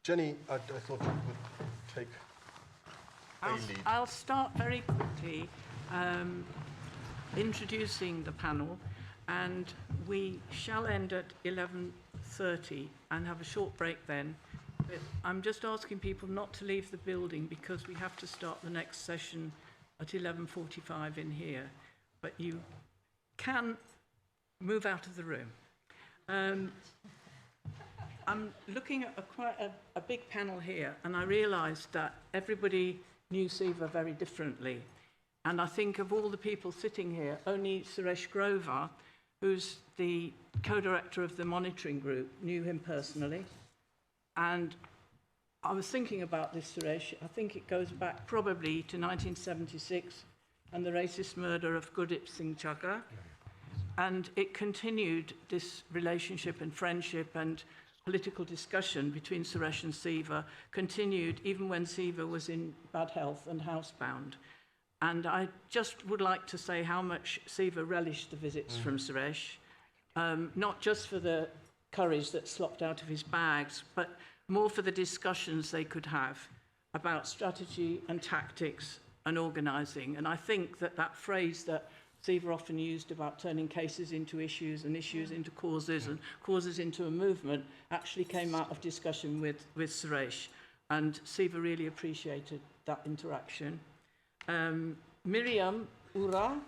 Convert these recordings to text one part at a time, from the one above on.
Jenny, I thought you would take a lead. I'll start very quickly introducing the panel, and we shall end at 11:30 and have a short break then. But I'm just asking people not to leave the building because we have to start the next session at 11:45 in here. But you can move out of the room. I'm looking at quite a big panel here, and I realised that everybody knew Siva very differently. And I think of all the people sitting here, only Suresh Grover, who's the co-director of the monitoring group, knew him personally. And I was thinking about this, Suresh. I think it goes back probably to 1976 and the racist murder of Gurdeep Singh Chagga. And it continued, this relationship and friendship and political discussion between Suresh and Siva continued even when Siva was in bad health and housebound. And I just would like to say how much Siva relished the visits from Suresh, not just for the curries that slopped out of his bags, but more for the discussions they could have about strategy and tactics and organising. And I think that that phrase that Siva often used about turning cases into issues and issues into causes and causes into a movement actually came out of discussion with Suresh. And Siva really appreciated that interaction. Miriyam, Aouragh,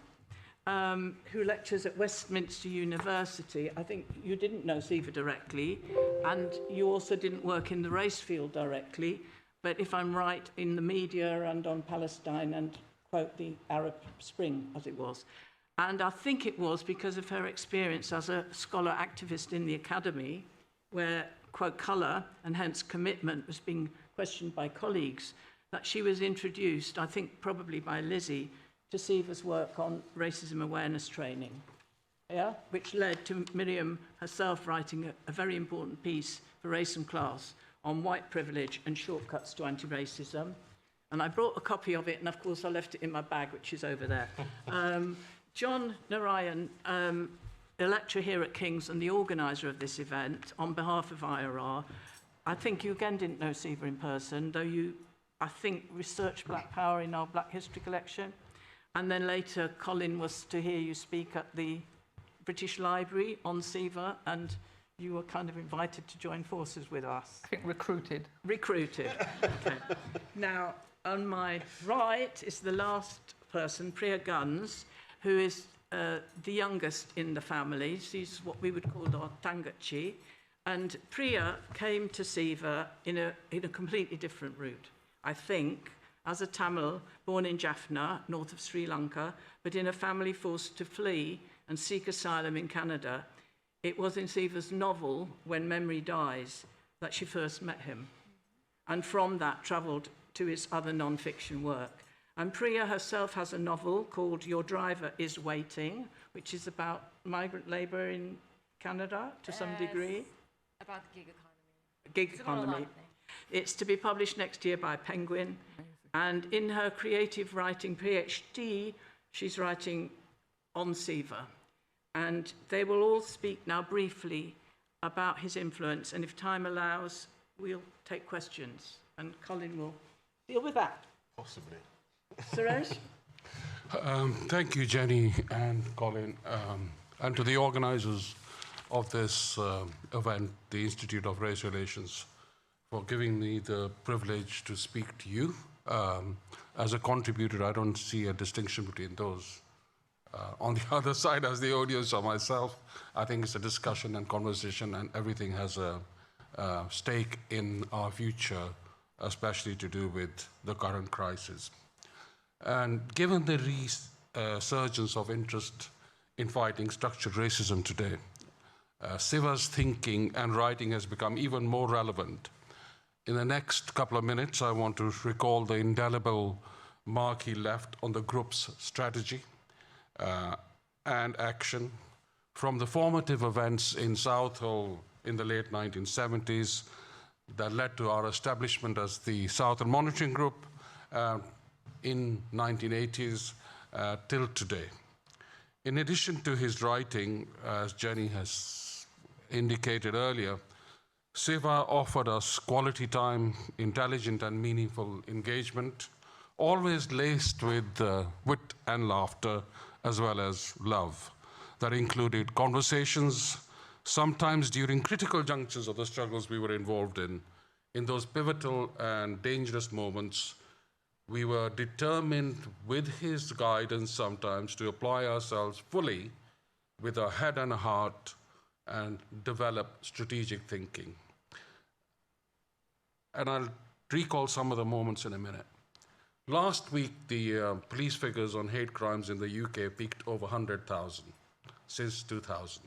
who lectures at Westminster University, I think you didn't know Siva directly, and you also didn't work in the race field directly, but if I'm right, in the media and on Palestine and, quote, the Arab Spring, as it was. And I think it was because of her experience as a scholar activist in the academy, where, quote, colour, and hence commitment, was being questioned by colleagues, that she was introduced, I think probably by Lizzie, to Siva's work on racism awareness training, yeah? Which led to Miriyam herself writing a very important piece for Race and Class on white privilege and shortcuts to anti-racism. And I brought a copy of it, and of course I left it in my bag, which is over there. John Narayan, a lecturer here at King's and the organiser of this event, on behalf of IRR, I think you again didn't know Siva in person, though you, I think, researched Black Power in our Black History collection. And then later, Colin was to hear you speak at the British Library on Siva, and you were kind of invited to join forces with us. I think recruited. Recruited, okay. Now, on my right is the last person, Priya, who is the youngest in the family. She's what we would call our Tangachi. And Priya came to Siva in a completely different route, I think, as a Tamil born in Jaffna, north of Sri Lanka, but in a family forced to flee and seek asylum in Canada. It was in Siva's novel, When Memory Dies, that she first met him. And from that travelled to his other non-fiction work. And Priya herself has a novel called Your Driver is Waiting, which is about migrant labour in Canada to some degree. About the gig economy. Gig economy. It's to be published next year by Penguin. And in her creative writing PhD, she's writing on Siva. And they will all speak now briefly about his influence. And if time allows, we'll take questions. And Colin will deal with that. Possibly. Suresh? Thank you, Jenny and Colin, and to the organisers of this event, the Institute of Race Relations, for giving me the privilege to speak to you. As a contributor, I don't see a distinction between those on the other side as the audience or myself. I think it's a discussion and conversation, and everything has a stake in our future, especially to do with the current crisis. And given the resurgence of interest in fighting structured racism today, Siva's thinking and writing has become even more relevant. In the next couple of minutes, I want to recall the indelible mark he left on the group's strategy and action, from the formative events in Southall in the late 1970s that led to our establishment as the Southern Monitoring Group in 1980s till today. In addition to his writing, as Jenny has indicated earlier, Siva offered us quality time, intelligent and meaningful engagement, always laced with wit and laughter, as well as love. That included conversations, sometimes during critical junctures of the struggles we were involved in. In those pivotal and dangerous moments, we were determined, with his guidance sometimes, to apply ourselves fully with a head and a heart and develop strategic thinking. And I'll recall some of the moments in a minute. Last week, the police figures on hate crimes in the UK peaked over 100,000 since 2000.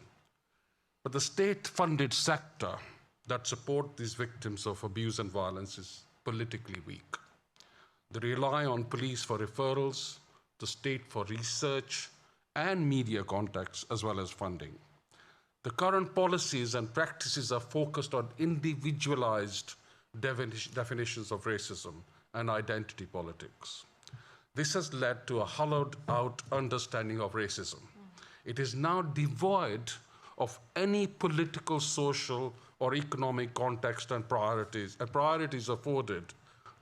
But the state-funded sector that support these victims of abuse and violence is politically weak. They rely on police for referrals, the state for research and media contacts, as well as funding. The current policies and practices are focused on individualized definitions of racism and identity politics. This has led to a hollowed-out understanding of racism. It is now devoid of any political, social, or economic context and priorities afforded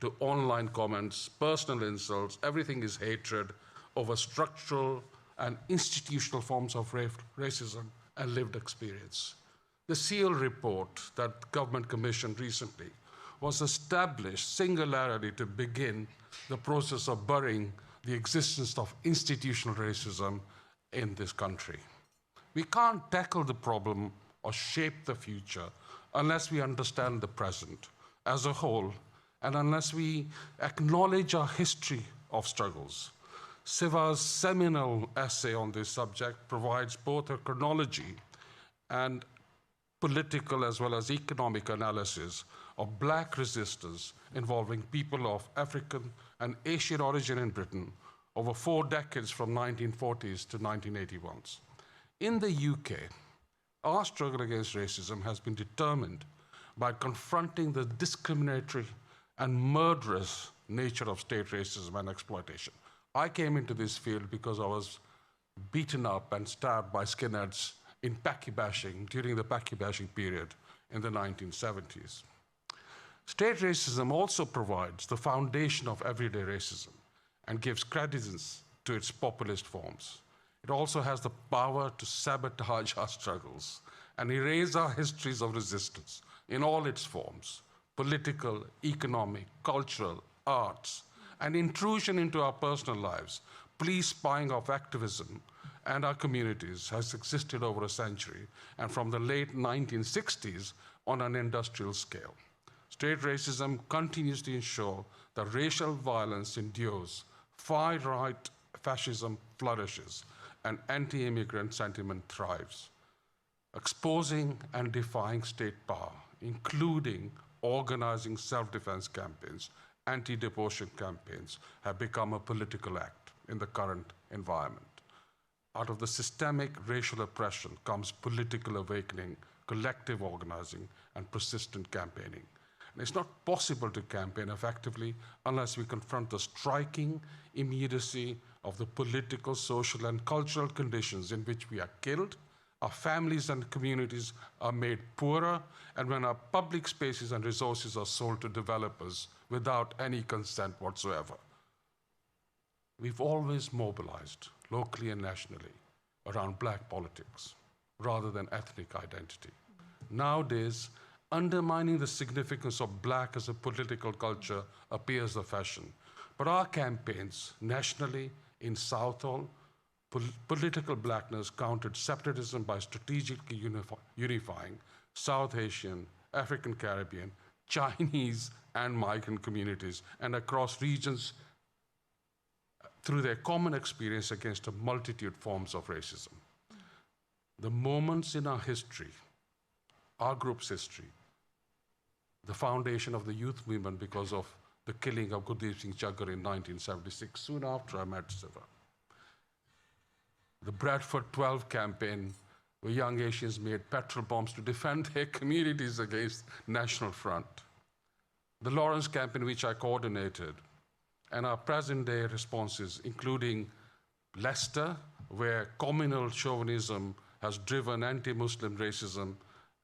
to online comments, personal insults. Everything is hatred over structural and institutional forms of racism and lived experience. The SEAL report that the government commissioned recently was established singularly to begin the process of burying the existence of institutional racism in this country. We can't tackle the problem or shape the future unless we understand the present as a whole and unless we acknowledge our history of struggles. Siva's seminal essay on this subject provides both a chronology and political as well as economic analysis of Black resistance involving people of African and Asian origin in Britain over 4 decades from 1940s to 1981s. In the UK, our struggle against racism has been determined by confronting the discriminatory and murderous nature of state racism and exploitation. I came into this field because I was beaten up and stabbed by skinheads in Paki bashing during the Paki bashing period in the 1970s. State racism also provides the foundation of everyday racism and gives credence to its populist forms. It also has the power to sabotage our struggles and erase our histories of resistance in all its forms: political, economic, cultural, arts, and intrusion into our personal lives. Police spying of activism and our communities has existed over a century, and from the late 1960s on an industrial scale. State racism continues to ensure that racial violence endures, far-right fascism flourishes, and anti-immigrant sentiment thrives. Exposing and defying state power, including organizing self-defense campaigns, anti-deportation campaigns, have become a political act in the current environment. Out of the systemic racial oppression comes political awakening, collective organizing, and persistent campaigning. And it's not possible to campaign effectively unless we confront the striking immediacy of the political, social, and cultural conditions in which we are killed, our families and communities are made poorer, and when our public spaces and resources are sold to developers without any consent whatsoever. We've always mobilized, locally and nationally, around Black politics rather than ethnic identity. Nowadays, undermining the significance of Black as a political culture appears the fashion. But our campaigns, nationally, in Southall, political Blackness countered separatism by strategically unifying South Asian, African Caribbean, Chinese, and migrant communities, and across regions through their common experience against a multitude forms of racism. The moments in our history, our group's history, the foundation of the youth movement because of the killing of Gurdeep Singh Chaggar in 1976, soon after I met Siva. The Bradford 12 campaign, where young Asians made petrol bombs to defend their communities against National Front. The Lawrence campaign, which I coordinated, and our present-day responses, including Leicester, where communal chauvinism has driven anti-Muslim racism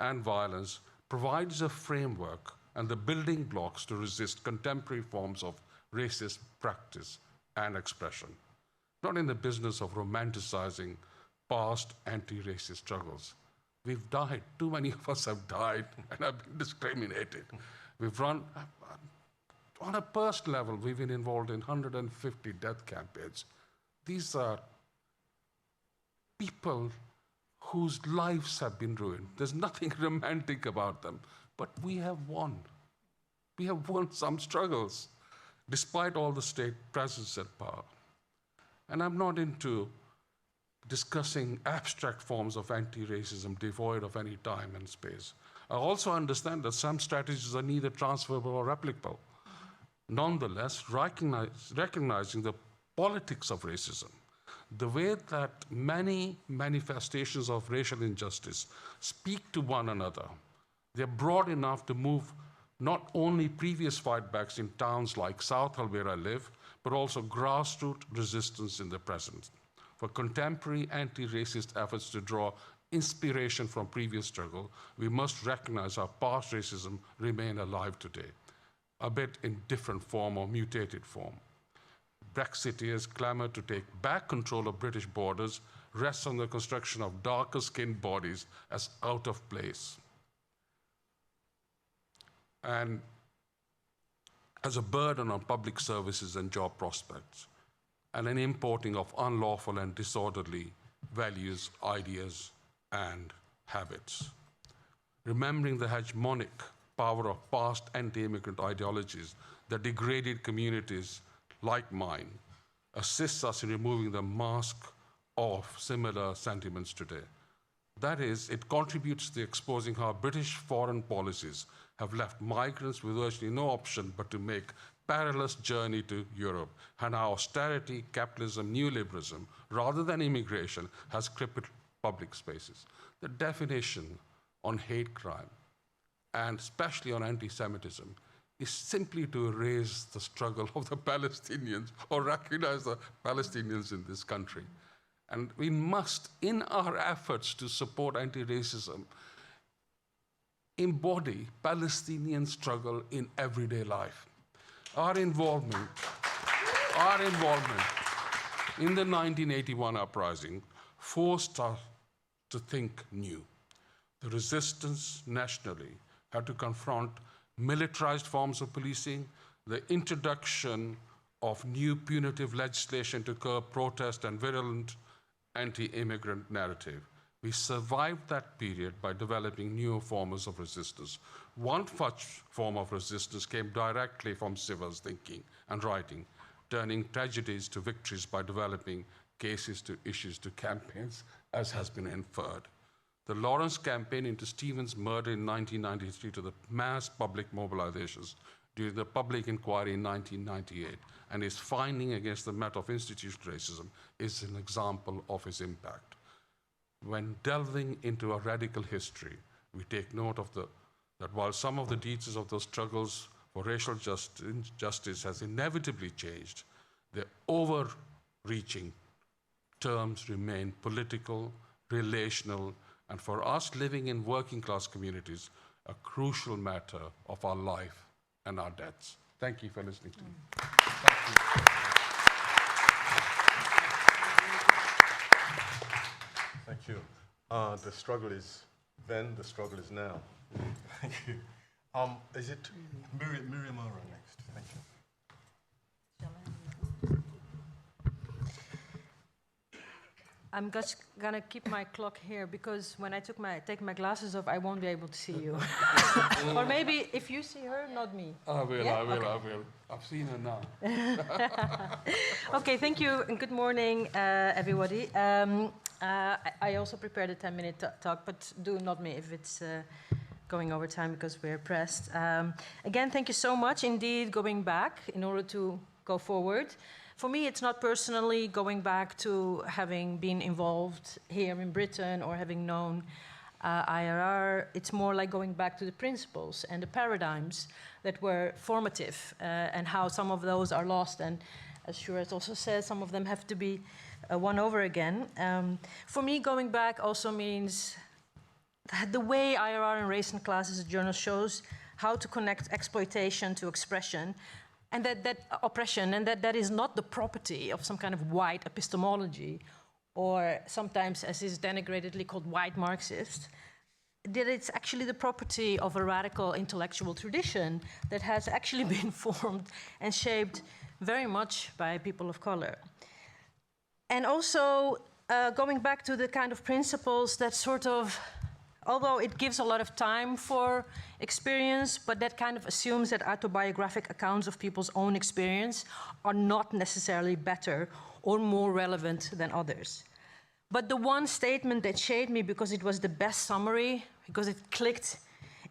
and violence, provides a framework and the building blocks to resist contemporary forms of racist practice and expression. Not in the business of romanticizing past anti-racist struggles. We've died. Too many of us have died and have been discriminated. We've run, on a personal level, we've been involved in 150 death campaigns. These are people whose lives have been ruined. There's nothing romantic about them, but we have won. We have won some struggles, despite all the state presence and power. And I'm not into discussing abstract forms of anti-racism devoid of any time and space. I also understand that some strategies are neither transferable or replicable. Nonetheless, recognizing the politics of racism, the way that many manifestations of racial injustice speak to one another, they're broad enough to move not only previous fightbacks in towns like Southall, where I live, but also grassroots resistance in the present. For contemporary anti-racist efforts to draw inspiration from previous struggle, we must recognize our past racism remain alive today, a bit in different form or mutated form. Brexiteers' clamor to take back control of British borders rests on the construction of darker-skinned bodies as out of place, and as a burden on public services and job prospects, and an importing of unlawful and disorderly values, ideas, and habits. Remembering the hegemonic power of past anti-immigrant ideologies that degraded communities like mine assists us in removing the mask of similar sentiments today. That is, it contributes to exposing how British foreign policies have left migrants with virtually no option but to make perilous journey to Europe, and how austerity, capitalism, neoliberalism, rather than immigration, has crippled public spaces. The definition on hate crime, and especially on anti-Semitism, is simply to erase the struggle of the Palestinians or recognize the Palestinians in this country. And we must, in our efforts to support anti-racism, embody Palestinian struggle in everyday life. Our involvement in the 1981 uprising forced us to think new. The resistance nationally had to confront militarized forms of policing, the introduction of new punitive legislation to curb protest and virulent anti-immigrant narrative. We survived that period by developing newer forms of resistance. One such form of resistance came directly from Siva's thinking and writing, turning tragedies to victories by developing cases to issues to campaigns, as has been inferred. The Lawrence campaign into Stephen's murder in 1993 to the mass public mobilizations during the public inquiry in 1998 and his finding against the matter of institutional racism is an example of his impact. When delving into a radical history, we take note of that while some of the details of those struggles for racial justice has inevitably changed, the overreaching terms remain political, relational, and for us living in working class communities, a crucial matter of our life and our deaths. Thank you for listening to me. Thank you. The struggle is then, the struggle is now. Thank you. Is it Miriyam next? Thank you. I'm just gonna keep my clock here because when I take my glasses off, I won't be able to see you. Or maybe if you see her, not me. I will. I've seen her now. Okay, thank you and good morning, everybody. I also prepared a 10-minute talk, but do not me if it's going over time because we're pressed. Again, thank you so much indeed going back in order to go forward. For me, it's not personally going back to having been involved here in Britain or having known IRR. It's more like going back to the principles and the paradigms that were formative and how some of those are lost. And as Suresh also says, some of them have to be won over again. For me, going back also means the way IRR and Race and Class as a journal shows how to connect exploitation to expression, and that oppression, and that is not the property of some kind of white epistemology, or sometimes, as is denigratedly called, white Marxist, that it's actually the property of a radical intellectual tradition that has actually been formed and shaped very much by people of color. And also, going back to the kind of principles that sort of, although it gives a lot of time for experience, but that kind of assumes that autobiographic accounts of people's own experience are not necessarily better or more relevant than others. But the one statement that shaped me, because it was the best summary, because it clicked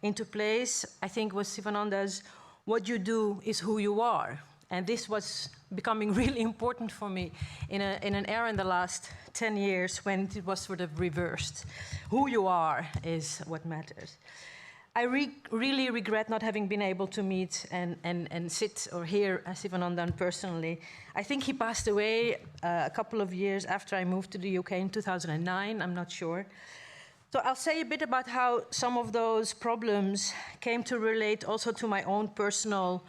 into place, I think was Sivananda's, "What you do is who you are." And this was becoming really important for me in an era in the last 10 years when it was sort of reversed. Who you are is what matters. I really regret not having been able to meet and sit or hear Sivanandan personally. I think he passed away a couple of years after I moved to the UK in 2009, I'm not sure. So I'll say a bit about how some of those problems came to relate also to my own personal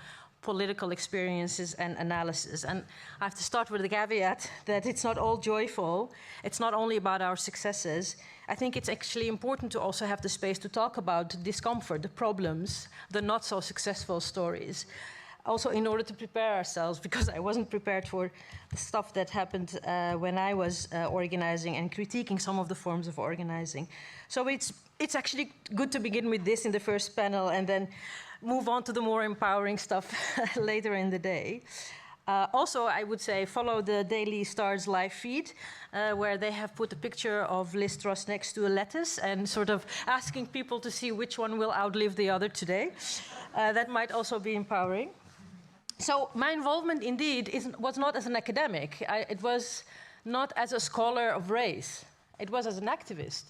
political experiences and analysis. And I have to start with the caveat that it's not all joyful. It's not only about our successes. I think it's actually important to also have the space to talk about the discomfort, the problems, the not so successful stories. Also in order to prepare ourselves, because I wasn't prepared for the stuff that happened when I was organizing and critiquing some of the forms of organizing. So it's actually good to begin with this in the first panel and then move on to the more empowering stuff later in the day. Also, I would say follow the Daily Star's live feed, where they have put a picture of Liz Truss next to a lettuce and sort of asking people to see which one will outlive the other today. That might also be empowering. So my involvement indeed was not as an academic. It was not as a scholar of race. It was as an activist.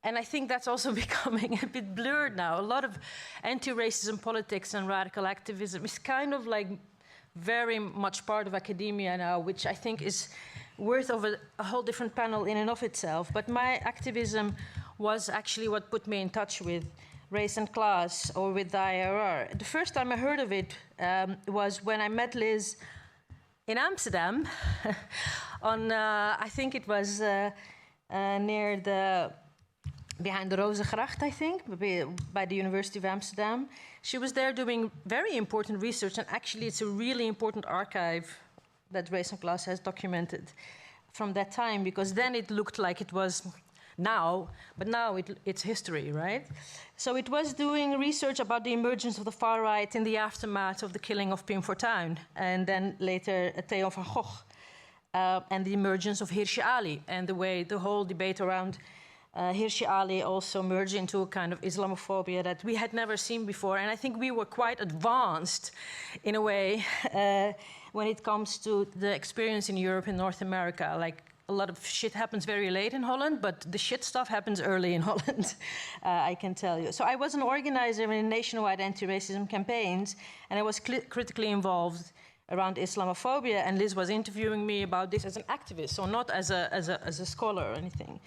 And I think that's also becoming a bit blurred now. A lot of anti-racism politics and radical activism is kind of like very much part of academia now, which I think is worth of a whole different panel in and of itself. But my activism was actually what put me in touch with Race and Class or with the IRR. The first time I heard of it was when I met Liz in Amsterdam on, I think it was near the, behind the Rozengracht, I think, by the University of Amsterdam. She was there doing very important research, and actually it's a really important archive that Race and Class has documented from that time, because then it looked like it was now, but now it's history, right? So it was doing research about the emergence of the far right in the aftermath of the killing of Pim Fortuyn, and then later Theo van Gogh, and the emergence of Hirsi Ali, and the way the whole debate around Hirsi Ali also merged into a kind of Islamophobia that we had never seen before. And I think we were quite advanced in a way when it comes to the experience in Europe and North America. Like, a lot of shit happens very late in Holland, but the shit stuff happens early in Holland, I can tell you. So I was an organizer in nationwide anti-racism campaigns, and I was critically involved around Islamophobia, and Liz was interviewing me about this as an activist, so not as a scholar or anything.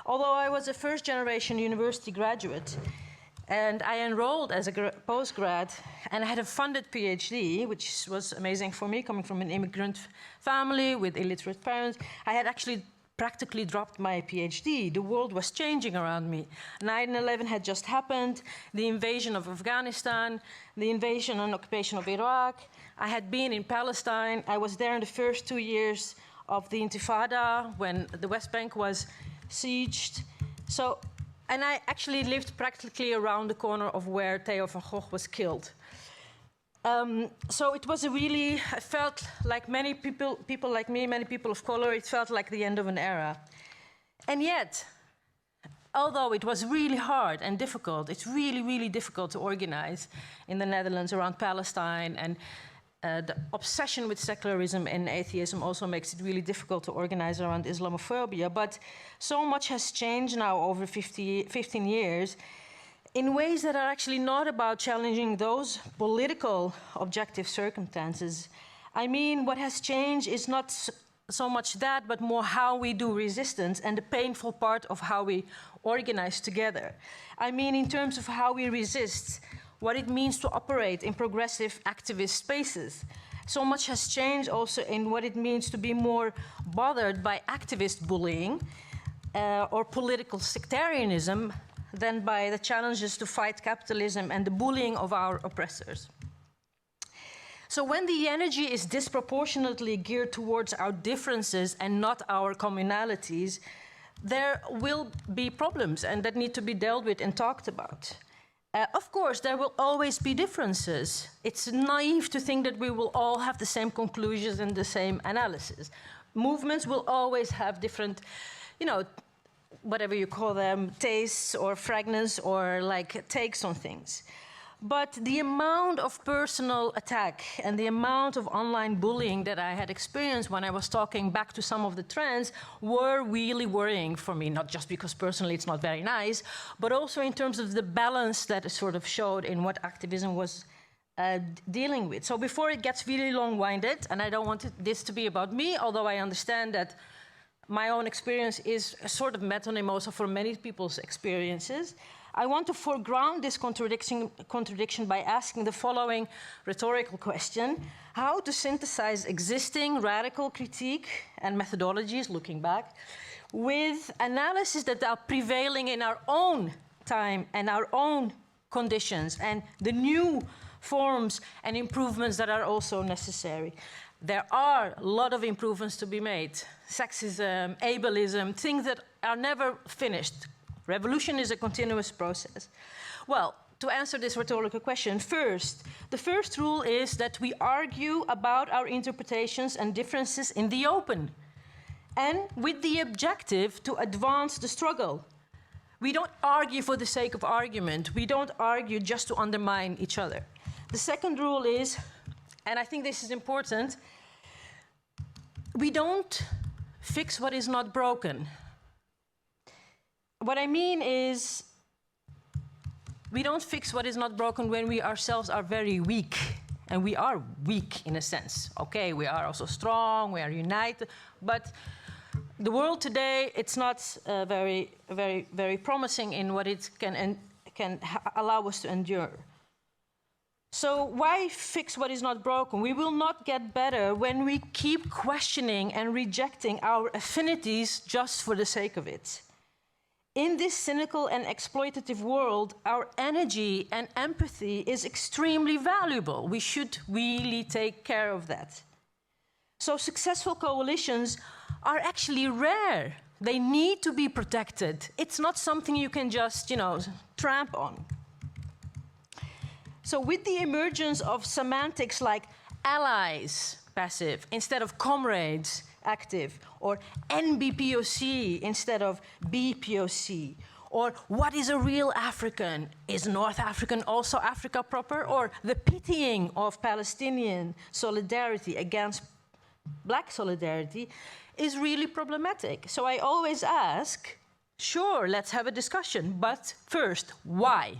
Although I was a first-generation university graduate, and I enrolled as a postgrad, and I had a funded PhD, which was amazing for me, coming from an immigrant family with illiterate parents. I had actually practically dropped my PhD. The world was changing around me. 9/11 had just happened, the invasion of Afghanistan, the invasion and occupation of Iraq. I had been in Palestine. I was there in the first 2 years of the Intifada, when the West Bank was sieged. So, and I actually lived practically around the corner of where Theo van Gogh was killed. So it was a really, I felt like many people like me, many people of color, it felt like the end of an era. And yet, although it was really hard and difficult, it's really, really difficult to organize in the Netherlands around Palestine, and the obsession with secularism and atheism also makes it really difficult to organize around Islamophobia. But so much has changed now over 15 years in ways that are actually not about challenging those political objective circumstances. I mean, what has changed is not so much that, but more how we do resistance and the painful part of how we organize together. I mean, in terms of how we resist, what it means to operate in progressive activist spaces. So much has changed also in what it means to be more bothered by activist bullying or political sectarianism than by the challenges to fight capitalism and the bullying of our oppressors. So when the energy is disproportionately geared towards our differences and not our communalities, there will be problems and that need to be dealt with and talked about. Of course, there will always be differences. It's naive to think that we will all have the same conclusions and the same analysis. Movements will always have different, whatever you call them, tastes or fragments or like takes on things. But the amount of personal attack and the amount of online bullying that I had experienced when I was talking back to some of the trends were really worrying for me, not just because personally it's not very nice, but also in terms of the balance that it sort of showed in what activism was dealing with. So before it gets really long-winded, and I don't want this to be about me, although I understand that my own experience is a sort of metonym also for many people's experiences, I want to foreground this contradiction by asking the following rhetorical question: how to synthesize existing radical critique and methodologies, looking back, with analysis that are prevailing in our own time and our own conditions, and the new forms and improvements that are also necessary. There are a lot of improvements to be made. Sexism, ableism, things that are never finished. Revolution is a continuous process. Well, to answer this rhetorical question, the first rule is that we argue about our interpretations and differences in the open, and with the objective to advance the struggle. We don't argue for the sake of argument. We don't argue just to undermine each other. The second rule is, and I think this is important, we don't fix what is not broken. What I mean is, we don't fix what is not broken when we ourselves are very weak. And we are weak in a sense. Okay, we are also strong, we are united, but the world today, it's not very, very, very promising in what it can allow us to endure. So why fix what is not broken? We will not get better when we keep questioning and rejecting our affinities just for the sake of it. In this cynical and exploitative world, our energy and empathy is extremely valuable. We should really take care of that. So successful coalitions are actually rare. They need to be protected. It's not something you can just, tramp on. So with the emergence of semantics like allies, passive, instead of comrades, active, or NBPOC instead of BPOC, or what is a real African? Is North African also Africa proper? Or the pitying of Palestinian solidarity against Black solidarity is really problematic. So I always ask, sure, let's have a discussion, but first, why?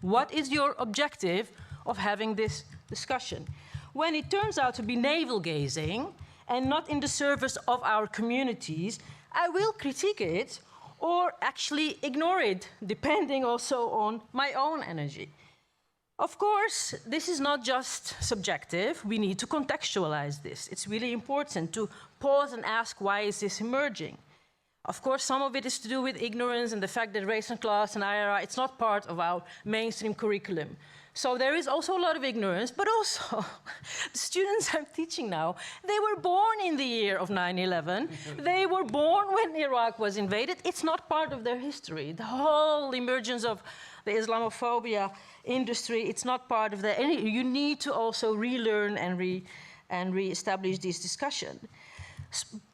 What is your objective of having this discussion? When it turns out to be navel-gazing and not in the service of our communities, I will critique it or actually ignore it, depending also on my own energy. Of course, this is not just subjective. We need to contextualize this. It's really important to pause and ask, why is this emerging? Of course, some of it is to do with ignorance and the fact that race and class and IRR, it's not part of our mainstream curriculum. So there is also a lot of ignorance, but also the students I'm teaching now, they were born in the year of 9/11. They were born when Iraq was invaded. It's not part of their history. The whole emergence of the Islamophobia industry, it's not part of that. You need to also relearn and re-establish this discussion.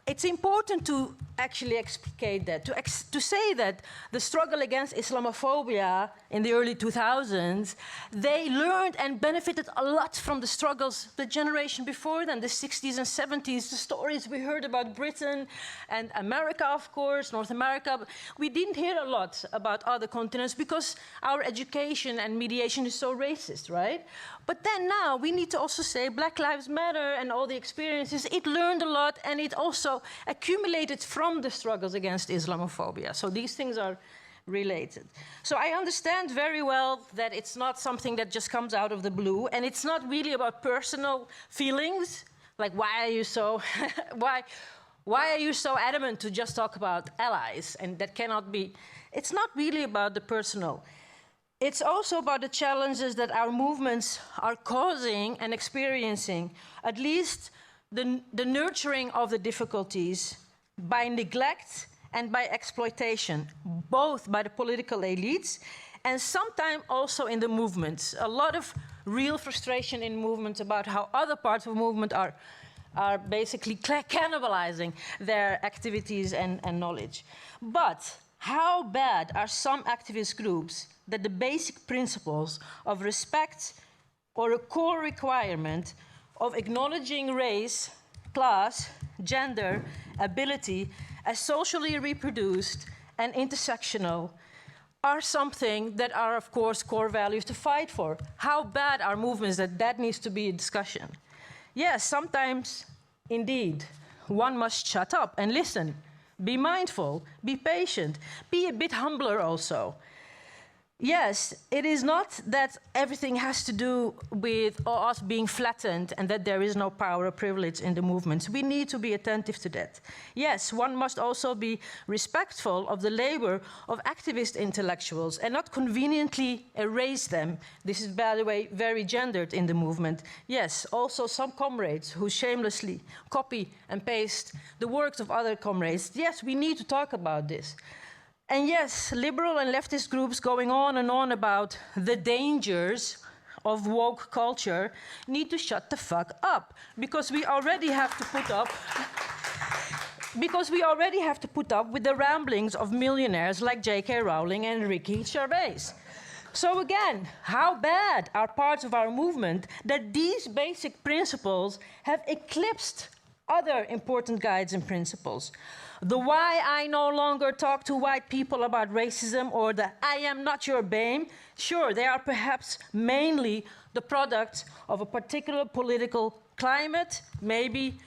It's important to actually explicate that, to say that the struggle against Islamophobia in the early 2000s, they learned and benefited a lot from the struggles the generation before them, the 60s and 70s, the stories we heard about Britain and America, of course, North America. We didn't hear a lot about other continents because our education and mediation is so racist, right? But then now we need to also say Black Lives Matter and all the experiences, it learned a lot and it also accumulated from the struggles against Islamophobia. So these things are related. So I understand very well that it's not something that just comes out of the blue, and it's not really about personal feelings, like why are you so why are you so adamant to just talk about allies? And that cannot be. It's not really about the personal. It's also about the challenges that our movements are causing and experiencing, at least the nurturing of the difficulties by neglect and by exploitation, both by the political elites and sometimes also in the movements. A lot of real frustration in movements about how other parts of movement are basically cannibalizing their activities and knowledge. But how bad are some activist groups that the basic principles of respect or a core requirement of acknowledging race, class, gender, ability as socially reproduced and intersectional are something that are, of course, core values to fight for? How bad are movements that needs to be a discussion? Yes, sometimes, indeed, one must shut up and listen. Be mindful, be patient, be a bit humbler also. Yes, it is not that everything has to do with us being flattened and that there is no power or privilege in the movements. We need to be attentive to that. Yes, one must also be respectful of the labor of activist intellectuals and not conveniently erase them. This is, by the way, very gendered in the movement. Yes, also some comrades who shamelessly copy and paste the works of other comrades. Yes, we need to talk about this. And yes, liberal and leftist groups going on and on about the dangers of woke culture need to shut the fuck up, because we already have to put up with the ramblings of millionaires like J.K. Rowling and Ricky Gervais. So again, how bad are parts of our movement that these basic principles have eclipsed other important guides and principles? The why I no longer talk to white people about racism, or the I am not your BAME, sure, they are perhaps mainly the product of a particular political climate, maybe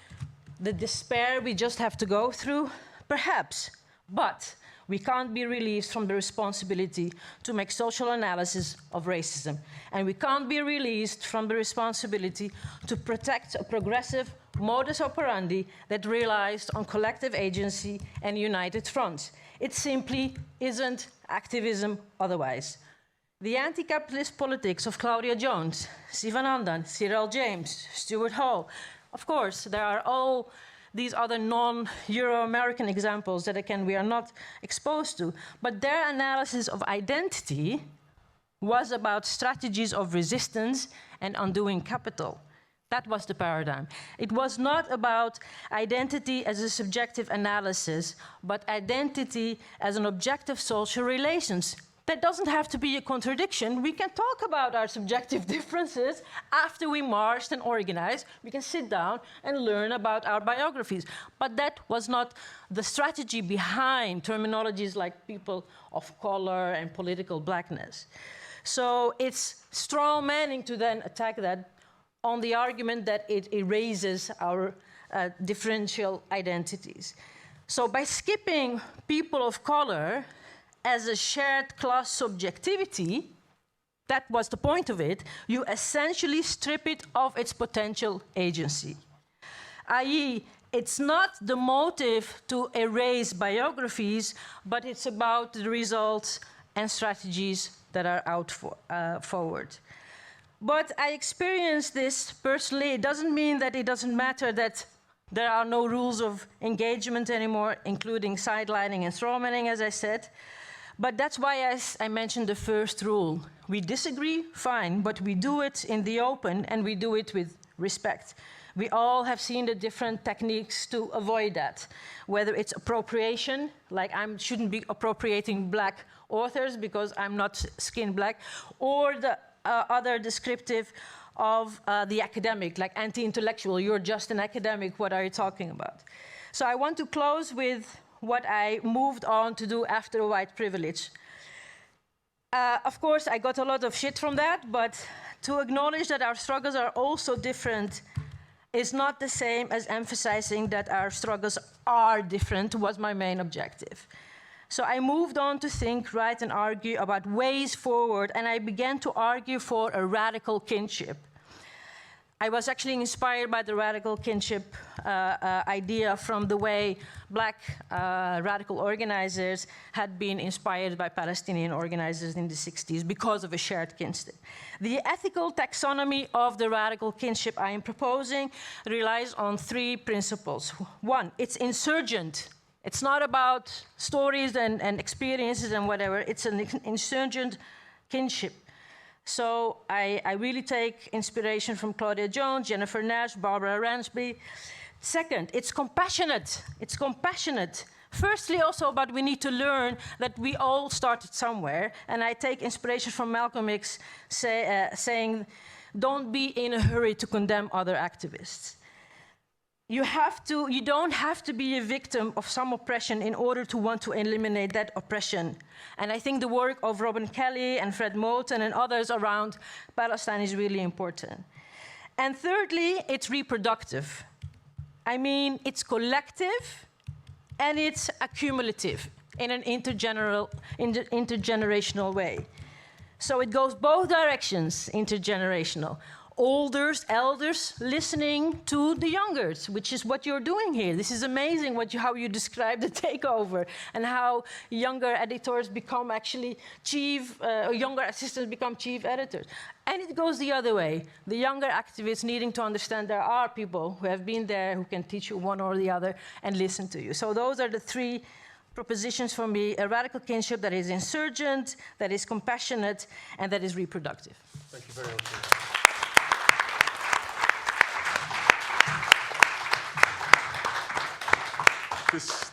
the despair we just have to go through, perhaps, but we can't be released from the responsibility to make social analysis of racism, and we can't be released from the responsibility to protect a progressive modus operandi that relies on collective agency and united fronts. It simply isn't activism otherwise. The anti-capitalist politics of Claudia Jones, Sivanandan, Cyril James, Stuart Hall. Of course, there are all these other non-Euro-American examples that, again, we are not exposed to. But their analysis of identity was about strategies of resistance and undoing capital. That was the paradigm. It was not about identity as a subjective analysis, but identity as an objective social relations. That doesn't have to be a contradiction. We can talk about our subjective differences after we marched and organized. We can sit down and learn about our biographies. But that was not the strategy behind terminologies like people of color and political blackness. So it's straw manning to then attack that on the argument that it erases our differential identities. So by skipping people of color as a shared class subjectivity, that was the point of it, you essentially strip it of its potential agency. i.e., it's not the motive to erase biographies, but it's about the results and strategies that are out forward. But I experienced this personally. It doesn't mean that it doesn't matter that there are no rules of engagement anymore, including sidelining and strawmanning, as I said. But that's why I mentioned the first rule. We disagree, fine, but we do it in the open and we do it with respect. We all have seen the different techniques to avoid that, whether it's appropriation, like I shouldn't be appropriating black authors because I'm not skin black, or the other descriptive of the academic, like anti-intellectual, you're just an academic, what are you talking about? So I want to close with what I moved on to do after white privilege. Of course, I got a lot of shit from that, but to acknowledge that our struggles are also different is not the same as emphasizing that our struggles are different was my main objective. So I moved on to think, write, and argue about ways forward, and I began to argue for a radical kinship. I was actually inspired by the radical kinship idea from the way black radical organizers had been inspired by Palestinian organizers in the 60s because of a shared kinship. The ethical taxonomy of the radical kinship I am proposing relies on 3 principles. 1, it's insurgent. It's not about stories and experiences and whatever. It's an insurgent kinship. So I really take inspiration from Claudia Jones, Jennifer Nash, Barbara Ransby. Second, it's compassionate. It's compassionate. Firstly, also, but we need to learn that we all started somewhere. And I take inspiration from Malcolm X saying, don't be in a hurry to condemn other activists. You don't have to be a victim of some oppression in order to want to eliminate that oppression. And I think the work of Robin Kelly and Fred Moulton and others around Palestine is really important. And thirdly, it's reproductive. I mean, it's collective and it's accumulative in an intergenerational way. So it goes both directions, intergenerational. Elders listening to the youngers, which is what you're doing here. This is amazing how you describe the takeover and how younger editors become actually younger assistants become chief editors. And it goes the other way. The younger activists needing to understand there are people who have been there who can teach you one or the other and listen to you. So those are the 3 propositions for me: a radical kinship that is insurgent, that is compassionate, and that is reproductive. Thank you very much.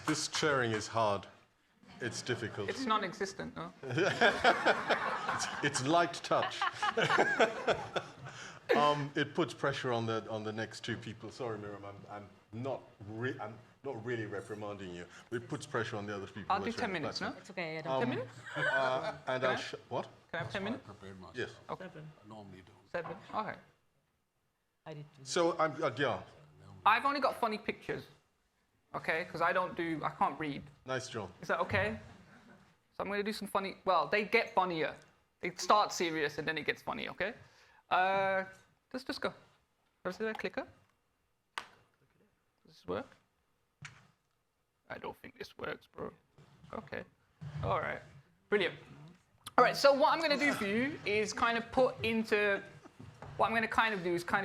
This chairing is hard. It's difficult. It's non-existent, no? It's light touch. It puts pressure on the next 2 people. Sorry, Miriyam, I'm not really reprimanding you. It puts pressure on the other people. I'll do 10 minutes, no? It's okay. 10 minutes? And what? Can I have 10 minutes? Yes. Okay. 7. I normally don't. 7. Okay. I did 2. So yeah. I've only got funny pictures, okay? Because I can't read. Nice job. Is that okay? So I'm going to do some funny. Well, they get funnier. It starts serious and then it gets funny, okay? Let's just go. Is there a clicker? Does this work? I don't think this works, bro. Okay. All right. Brilliant. All right, so what I'm going to do for you is kind of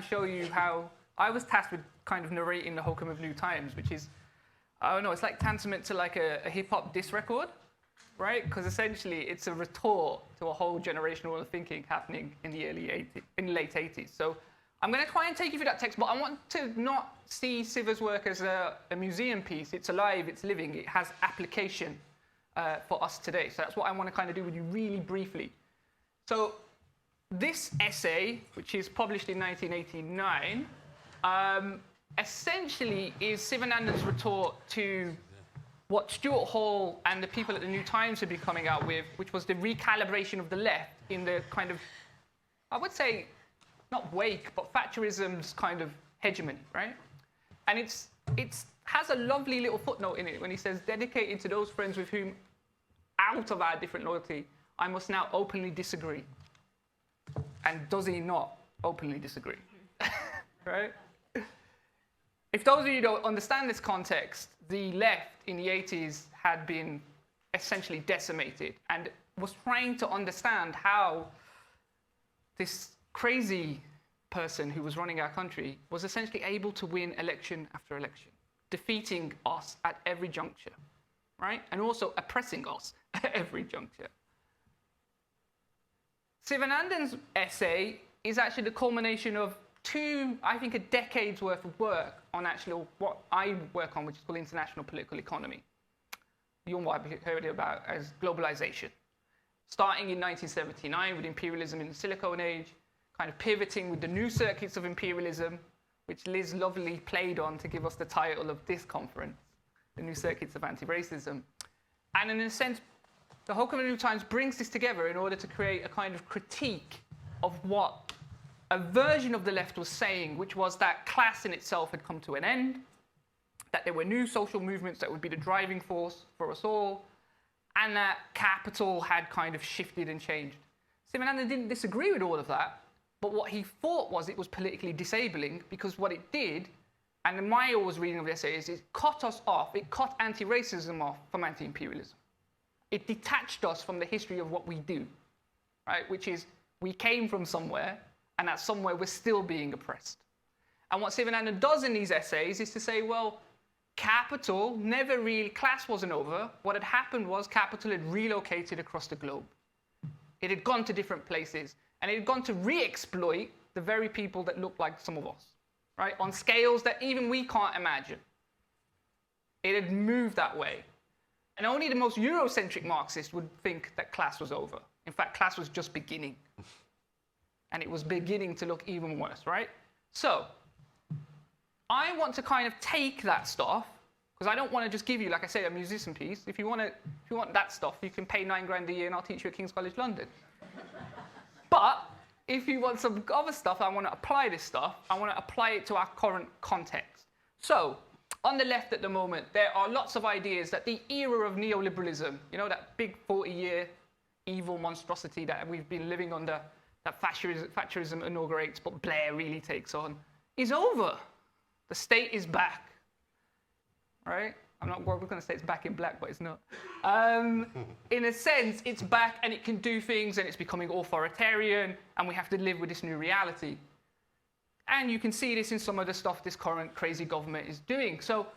show you how I was tasked with kind of narrating the Hokum of New Times, which is, I don't know, it's like tantamount to like a hip-hop diss record, right? Because essentially it's a retort to a whole generational thinking happening in the late 80s. So I'm going to try and take you through that text, but I want to not see Siva's work as a museum piece. It's alive, it's living, it has application for us today. So that's what I want to kind of do with you really briefly. So this essay, which is published in 1989, essentially is Sivanandan's retort to what Stuart Hall and the people at the New Times have been coming out with, which was the recalibration of the left in the kind of, I would say, not wake, but Thatcherism's kind of hegemony, right? And it has a lovely little footnote in it when he says, dedicated to those friends with whom, out of our different loyalty, I must now openly disagree. And does he not openly disagree? Right? If those of you who don't understand this context, the left in the 80s had been essentially decimated and was trying to understand how this crazy person who was running our country was essentially able to win election after election, defeating us at every juncture, right? And also oppressing us at every juncture. Sivanandan's essay is actually the culmination of a decade's worth of work on actually what I work on, which is called international political economy. You might have heard about as globalization. Starting in 1979 with imperialism in the Silicon Age, kind of pivoting with the new circuits of imperialism, which Liz lovely played on to give us the title of this conference, the new circuits of anti-racism. And in a sense, the Hokum of the New Times brings this together in order to create a kind of critique of what a version of the left was saying, which was that class in itself had come to an end, that there were new social movements that would be the driving force for us all, and that capital had kind of shifted and changed. Sivanandan didn't disagree with all of that, but what he thought was it was politically disabling, because what it did, and in my always reading of the essay, is it cut us off, it cut anti-racism off from anti-imperialism. It detached us from the history of what we do, right? Which is, we came from somewhere, and that somewhere we're still being oppressed. And what Sivanandan does in these essays is to say, well, capital never really, class wasn't over. What had happened was capital had relocated across the globe. It had gone to different places, and it had gone to re-exploit the very people that look like some of us, right? On scales that even we can't imagine. It had moved that way. And only the most Eurocentric Marxist would think that class was over. In fact, class was just beginning. And it was beginning to look even worse, right? So, I want to kind of take that stuff, because I don't want to just give you, like I say, a musician piece. If you want that stuff, you can pay £9 a year and I'll teach you at King's College London. But if you want some other stuff, I want to apply this stuff. I want to apply it to our current context. So, on the left at the moment, there are lots of ideas that the era of neoliberalism, you know, that big 40-year evil monstrosity that we've been living under, that Thatcherism inaugurates, but Blair really takes on, is over. The state is back, right? We're going to say it's back in black, but it's not. In a sense, it's back and it can do things and it's becoming authoritarian and we have to live with this new reality. And you can see this in some of the stuff this current crazy government is doing. So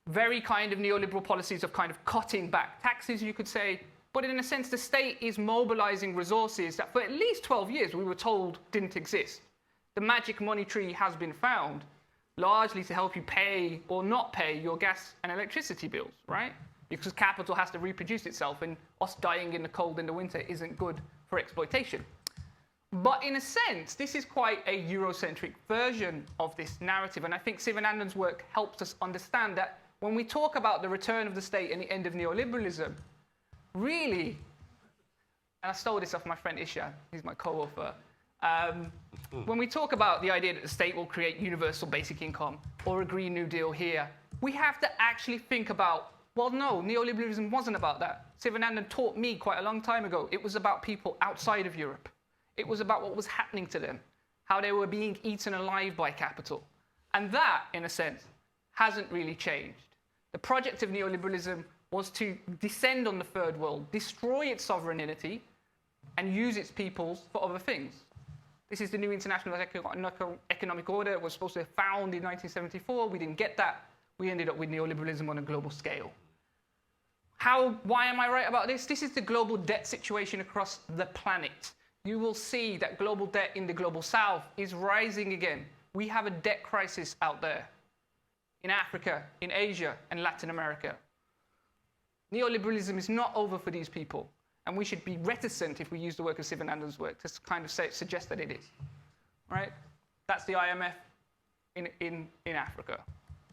very kind of neoliberal policies of kind of cutting back taxes, you could say. But in a sense, the state is mobilizing resources that for at least 12 years we were told didn't exist. The magic money tree has been found, largely to help you pay or not pay your gas and electricity bills, right? Because capital has to reproduce itself, and us dying in the cold in the winter isn't good for exploitation. But in a sense, this is quite a Eurocentric version of this narrative, and I think Sivanandan's work helps us understand that when we talk about the return of the state and the end of neoliberalism, really, and I stole this off my friend Isha, he's my co-author, when we talk about the idea that the state will create universal basic income or a Green New Deal here, we have to actually think about, well, no, neoliberalism wasn't about that. Sivanandan taught me quite a long time ago. It was about people outside of Europe. It was about what was happening to them, how they were being eaten alive by capital. And that, in a sense, hasn't really changed. The project of neoliberalism was to descend on the third world, destroy its sovereignty, and use its peoples for other things. This is the new international economic order. It was supposed to be found in 1974. We didn't get that. We ended up with neoliberalism on a global scale. Why am I right about this? This is the global debt situation across the planet. You will see that global debt in the global south is rising again. We have a debt crisis out there in Africa, in Asia, and Latin America. Neoliberalism is not over for these people. And we should be reticent, if we use the work of Sivanandan's work, to kind of suggest that it is, right? That's the IMF in Africa.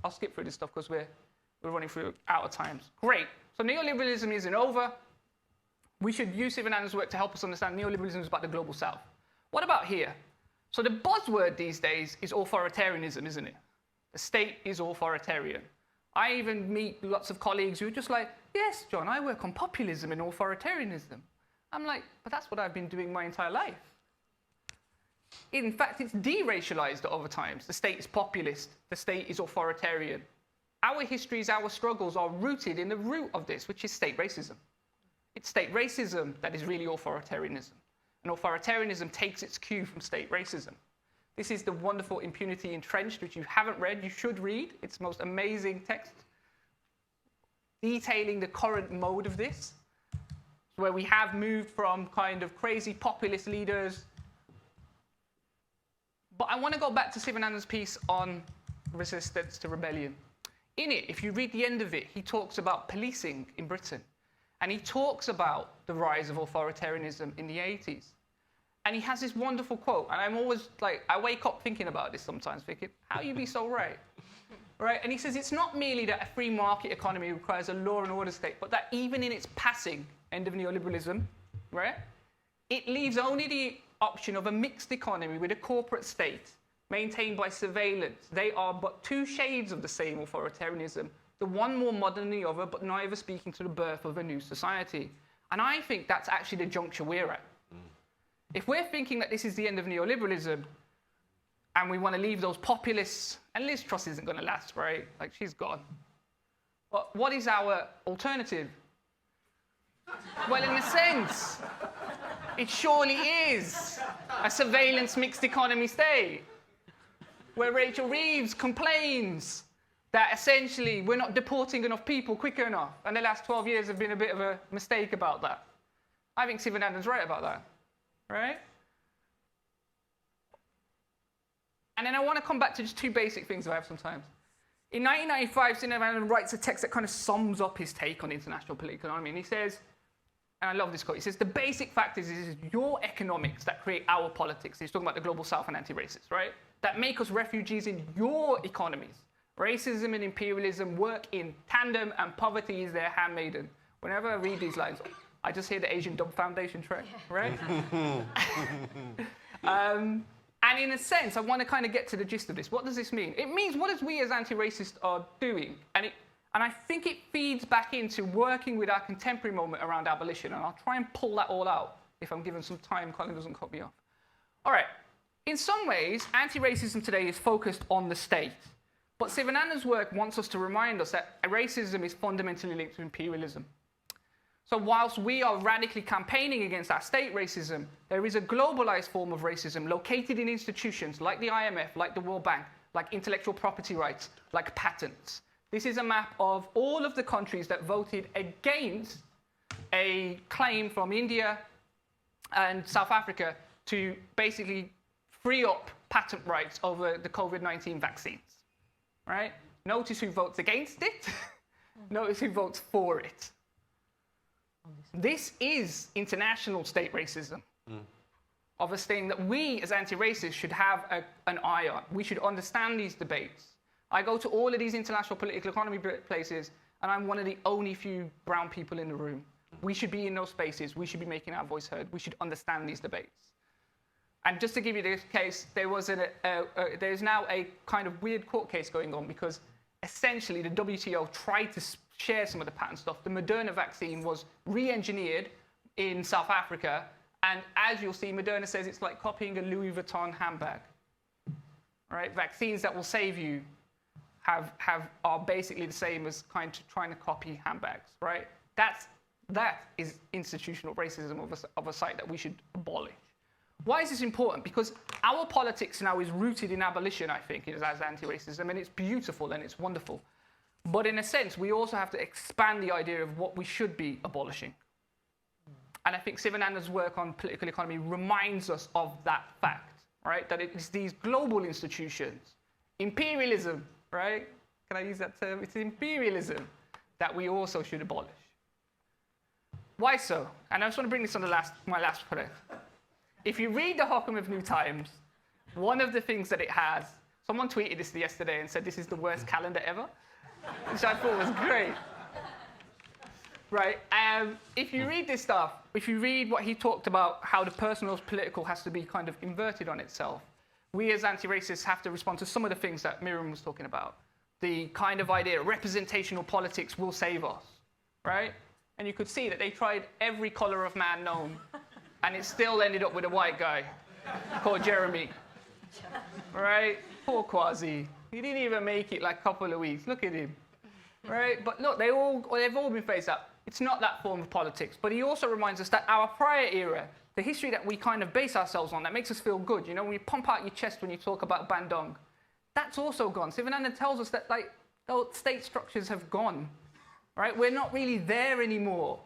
I'll skip through this stuff because we're running through out of times. Great. So neoliberalism isn't over. We should use Sivanandan's work to help us understand neoliberalism is about the global south. What about here? So the buzzword these days is authoritarianism, isn't it? The state is authoritarian. I even meet lots of colleagues who are just like, yes, John, I work on populism and authoritarianism. I'm like, but that's what I've been doing my entire life. In fact, it's deracialized at other times. The state is populist. The state is authoritarian. Our histories, our struggles are rooted in the root of this, which is state racism. It's state racism that is really authoritarianism. And authoritarianism takes its cue from state racism. This is the wonderful Impunity Entrenched, which you haven't read, you should read. It's the most amazing text, detailing the current mode of this, where we have moved from kind of crazy populist leaders. But I want to go back to Sivanandan's piece on resistance to rebellion. In it, if you read the end of it, he talks about policing in Britain. And he talks about the rise of authoritarianism in the 80s. And he has this wonderful quote, and I'm always like, I wake up thinking about this sometimes, thinking, how you be so right? Right? And he says it's not merely that a free market economy requires a law and order state, but that even in its passing, end of neoliberalism, right, it leaves only the option of a mixed economy with a corporate state maintained by surveillance. They are but two shades of the same authoritarianism, the one more modern than the other, but neither speaking to the birth of a new society. And I think that's actually the juncture we're at. If we're thinking that this is the end of neoliberalism, and we want to leave those populists, and Liz Truss isn't going to last, right? Like, she's gone. But what is our alternative? Well, in a sense, it surely is a surveillance mixed economy state, where Rachel Reeves complains that essentially we're not deporting enough people quicker enough, and the last 12 years have been a bit of a mistake about that. I think Sivanandan's right about that, right? And then I want to come back to just two basic things if I have some time. In 1995, Sivanandan writes a text that kind of sums up his take on international political economy. And he says, and I love this quote, he says, the basic fact is your economics that create our politics. He's talking about the global south and anti-racist, right? That make us refugees in your economies. Racism and imperialism work in tandem, and poverty is their handmaiden. Whenever I read these lines, I just hear the Asian Dub Foundation track, right? And in a sense, I want to kind of get to the gist of this. What does this mean? It means what is we as anti-racists are doing. And I think it feeds back into working with our contemporary moment around abolition. And I'll try and pull that all out if I'm given some time. Colin doesn't cut me off. All right. In some ways, anti-racism today is focused on the state. But Sivanandan's work wants us to remind us that racism is fundamentally linked to imperialism. So whilst we are radically campaigning against our state racism, there is a globalized form of racism located in institutions like the IMF, like the World Bank, like intellectual property rights, like patents. This is a map of all of the countries that voted against a claim from India and South Africa to basically free up patent rights over the COVID-19 vaccines, right? Notice who votes against it. Notice who votes for it. This is international state racism of us saying that we as anti-racists should have an eye on. We should understand these debates. I go to all of these international political economy places, and I'm one of the only few brown people in the room. We should be in those spaces. We should be making our voice heard. We should understand these debates. And just to give you this case, there's now a kind of weird court case going on because essentially the WTO tried to share some of the patent stuff. The Moderna vaccine was re-engineered in South Africa, and as you'll see, Moderna says it's like copying a Louis Vuitton handbag. Right? Vaccines that will save you are basically the same as kind of trying to copy handbags. Right? That is institutional racism of a site that we should abolish. Why is this important? Because our politics now is rooted in abolition, I think, as anti-racism, and it's beautiful and it's wonderful. But in a sense, we also have to expand the idea of what we should be abolishing. And I think Sivanandan's work on political economy reminds us of that fact, right? That it's these global institutions, imperialism, right? Can I use that term? It's imperialism that we also should abolish. Why so? And I just want to bring this on my last point. If you read the Hokum of New Times, one of the things that it has, someone tweeted this yesterday and said this is the worst calendar ever, which I thought was great. Right? If you read this stuff, if you read what he talked about, how the personal political has to be kind of inverted on itself, we as anti-racists have to respond to some of the things that Miriyam was talking about. The kind of idea representational politics will save us, right? And you could see that they tried every color of man known, and it still ended up with a white guy called Jeremy, right? Poor Kwasi. He didn't even make it like a couple of weeks. Look at him, right? But look, they've all been faced up. It's not that form of politics. But he also reminds us that our prior era, the history that we kind of base ourselves on, that makes us feel good. You know, when you pump out your chest when you talk about Bandung, that's also gone. Sivanandan tells us that like those state structures have gone, right? We're not really there anymore.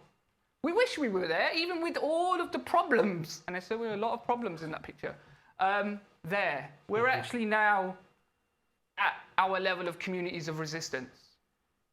We wish we were there, even with all of the problems. And there's still a lot of problems in that picture. There. We're actually now at our level of communities of resistance,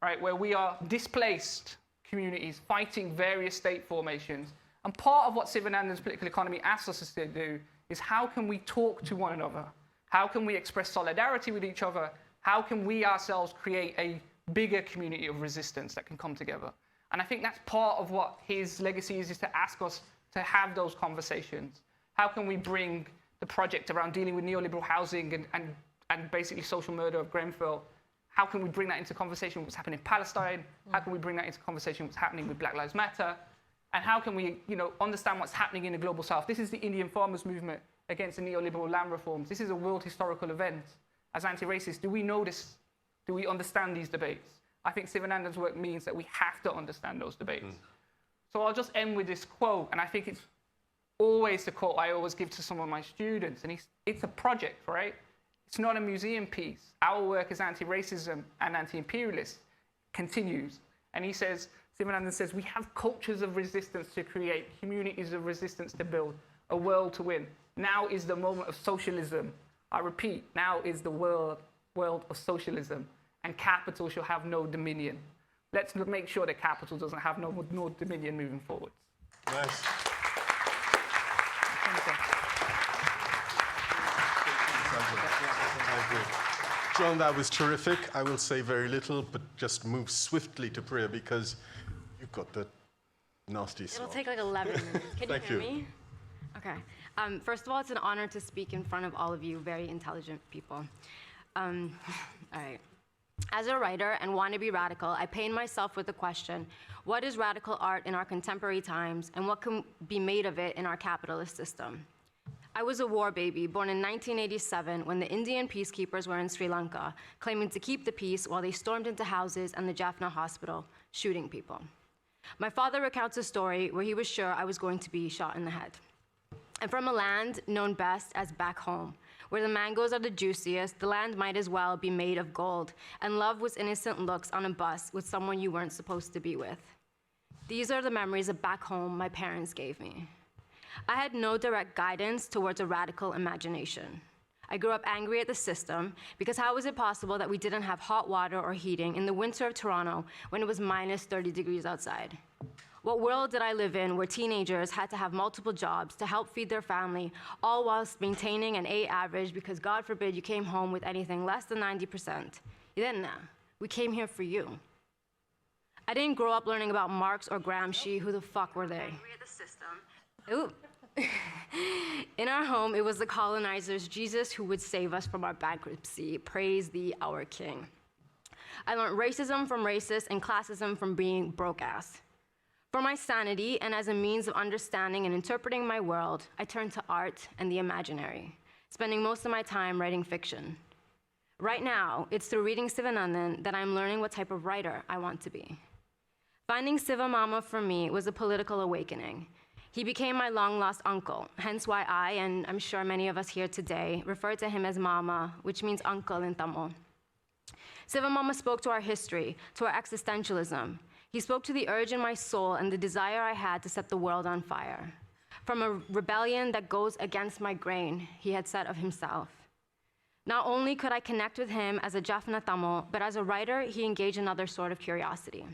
right? Where we are displaced communities fighting various state formations. And part of what Sivanandan's political economy asks us to do is how can we talk to one another? How can we express solidarity with each other? How can we ourselves create a bigger community of resistance that can come together? And I think that's part of what his legacy is to ask us to have those conversations. How can we bring the project around dealing with neoliberal housing and basically social murder of Grenfell? How can we bring that into conversation with what's happening in Palestine? How can we bring that into conversation with what's happening with Black Lives Matter? And how can we, understand what's happening in the global south? This is the Indian farmers' movement against the neoliberal land reforms. This is a world historical event. As anti-racists, do we know this? Do we understand these debates? I think Sivanandan's work means that we have to understand those debates. So I'll just end with this quote, and I think it's always the quote I always give to some of my students, and it's a project, right? It's not a museum piece. Our work as anti-racism and anti-imperialist continues. And he says, Sivanandan says, we have cultures of resistance to create, communities of resistance to build, a world to win. Now is the moment of socialism. I repeat, now is the world of socialism, and capital shall have no dominion. Let's make sure that capital doesn't have no dominion moving forward. Nice. John, that was terrific. I will say very little, but just move swiftly to Priya because you've got the nasty It'll slot. take like 11 minutes. Can Thank you hear you. me? Okay. First of all, it's an honor to speak in front of all of you very intelligent people. All right. As a writer and wannabe radical, I pain myself with the question, what is radical art in our contemporary times, and what can be made of it in our capitalist system? I was a war baby, born in 1987 when the Indian peacekeepers were in Sri Lanka, claiming to keep the peace while they stormed into houses and the Jaffna hospital, shooting people. My father recounts a story where he was sure I was going to be shot in the head. I'm from a land known best as back home, where the mangoes are the juiciest, the land might as well be made of gold, and love was innocent looks on a bus with someone you weren't supposed to be with. These are the memories of back home my parents gave me. I had no direct guidance towards a radical imagination. I grew up angry at the system because how was it possible that we didn't have hot water or heating in the winter of Toronto when it was minus 30 degrees outside? What world did I live in where teenagers had to have multiple jobs to help feed their family, all whilst maintaining an A average because God forbid you came home with anything less than 90%? We came here for you. I didn't grow up learning about Marx or Gramsci. Who the fuck were they? Ooh. In our home, it was the colonizers, Jesus, who would save us from our bankruptcy. Praise thee, our King. I learned racism from racists and classism from being broke-ass. For my sanity and as a means of understanding and interpreting my world, I turned to art and the imaginary, spending most of my time writing fiction. Right now, it's through reading Sivanandan that I'm learning what type of writer I want to be. Finding Siva Mama for me was a political awakening. He became my long-lost uncle, hence why I, and I'm sure many of us here today, refer to him as Mama, which means uncle in Tamil. Siva Mama spoke to our history, to our existentialism. He spoke to the urge in my soul and the desire I had to set the world on fire. From a rebellion that goes against my grain, he had said of himself. Not only could I connect with him as a Jaffna Tamil, but as a writer, he engaged another sort of curiosity.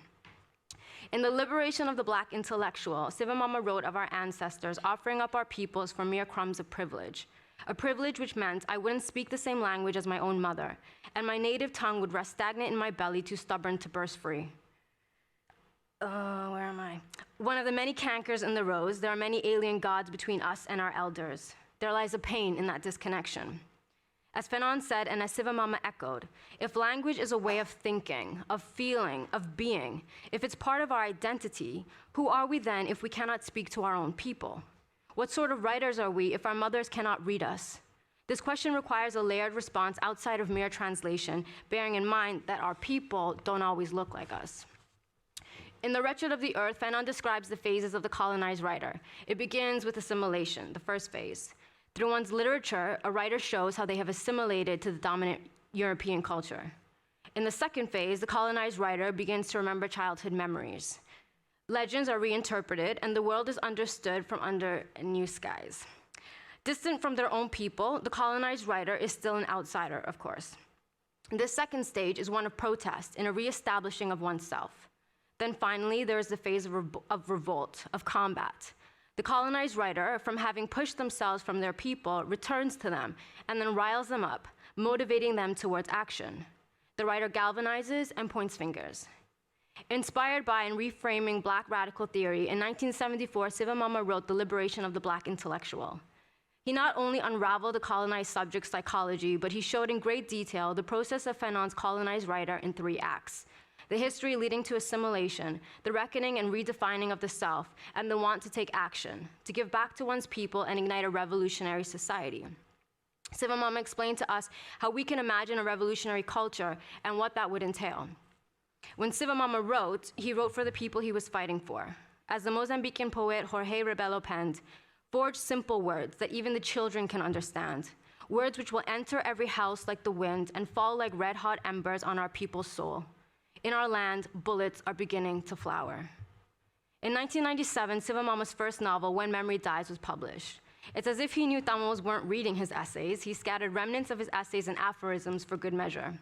In The Liberation of the Black Intellectual, Siva Mama wrote of our ancestors offering up our peoples for mere crumbs of privilege, a privilege which meant I wouldn't speak the same language as my own mother, and my native tongue would rest stagnant in my belly, too stubborn to burst free. Where am I? One of the many cankers in the rose, there are many alien gods between us and our elders. There lies a pain in that disconnection. As Fanon said, and as Siva Mama echoed, if language is a way of thinking, of feeling, of being, if it's part of our identity, who are we then if we cannot speak to our own people? What sort of writers are we if our mothers cannot read us? This question requires a layered response outside of mere translation, bearing in mind that our people don't always look like us. In The Wretched of the Earth, Fanon describes the phases of the colonized writer. It begins with assimilation, the first phase. Through one's literature, a writer shows how they have assimilated to the dominant European culture. In the second phase, the colonized writer begins to remember childhood memories. Legends are reinterpreted, and the world is understood from under new skies. Distant from their own people, the colonized writer is still an outsider, of course. This second stage is one of protest and a reestablishing of oneself. Then finally, there is the phase of revolt, of combat. The colonized writer, from having pushed themselves from their people, returns to them and then riles them up, motivating them towards action. The writer galvanizes and points fingers. Inspired by and reframing Black radical theory, in 1974, Siva Mama wrote The Liberation of the Black Intellectual. He not only unraveled the colonized subject's psychology, but he showed in great detail the process of Fanon's colonized writer in 3 acts: the history leading to assimilation, the reckoning and redefining of the self, and the want to take action, to give back to one's people and ignite a revolutionary society. Sivamama explained to us how we can imagine a revolutionary culture and what that would entail. When Sivamama wrote, he wrote for the people he was fighting for. As the Mozambican poet Jorge Rebelo penned, "Forge simple words that even the children can understand, words which will enter every house like the wind and fall like red-hot embers on our people's soul. In our land, bullets are beginning to flower." In 1997, Sivamama's first novel, When Memory Dies, was published. It's as if he knew Tamils weren't reading his essays. He scattered remnants of his essays and aphorisms for good measure.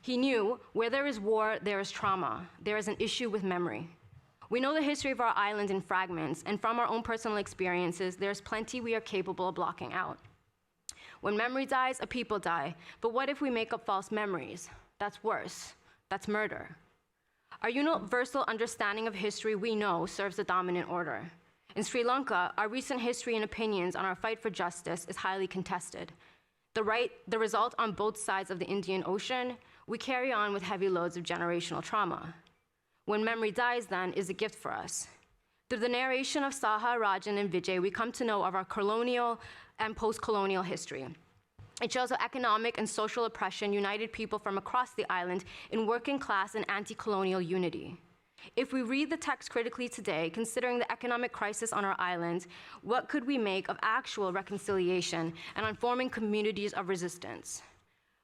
He knew where there is war, there is trauma. There is an issue with memory. We know the history of our island in fragments, and from our own personal experiences, there's plenty we are capable of blocking out. When memory dies, a people die. But what if we make up false memories? That's worse. That's murder. Our universal understanding of history we know serves the dominant order. In Sri Lanka, our recent history and opinions on our fight for justice is highly contested. The result on both sides of the Indian Ocean, we carry on with heavy loads of generational trauma. When memory dies, then, is a gift for us. Through the narration of Saha, Rajan, and Vijay, we come to know of our colonial and post-colonial history. It shows how economic and social oppression united people from across the island in working class and anti-colonial unity. If we read the text critically today, considering the economic crisis on our island, what could we make of actual reconciliation and on forming communities of resistance?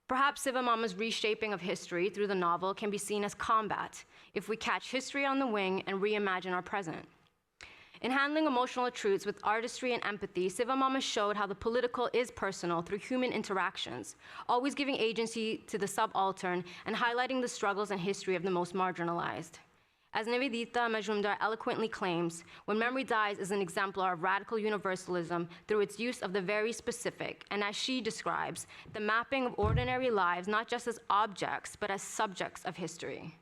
Perhaps Sivamama's reshaping of history through the novel can be seen as combat, if we catch history on the wing and reimagine our present. In handling emotional truths with artistry and empathy, Sivamama showed how the political is personal through human interactions, always giving agency to the subaltern and highlighting the struggles and history of the most marginalized. As Nivedita Majumdar eloquently claims, When Memory Dies is an exemplar of radical universalism through its use of the very specific, and as she describes, the mapping of ordinary lives not just as objects, but as subjects of history.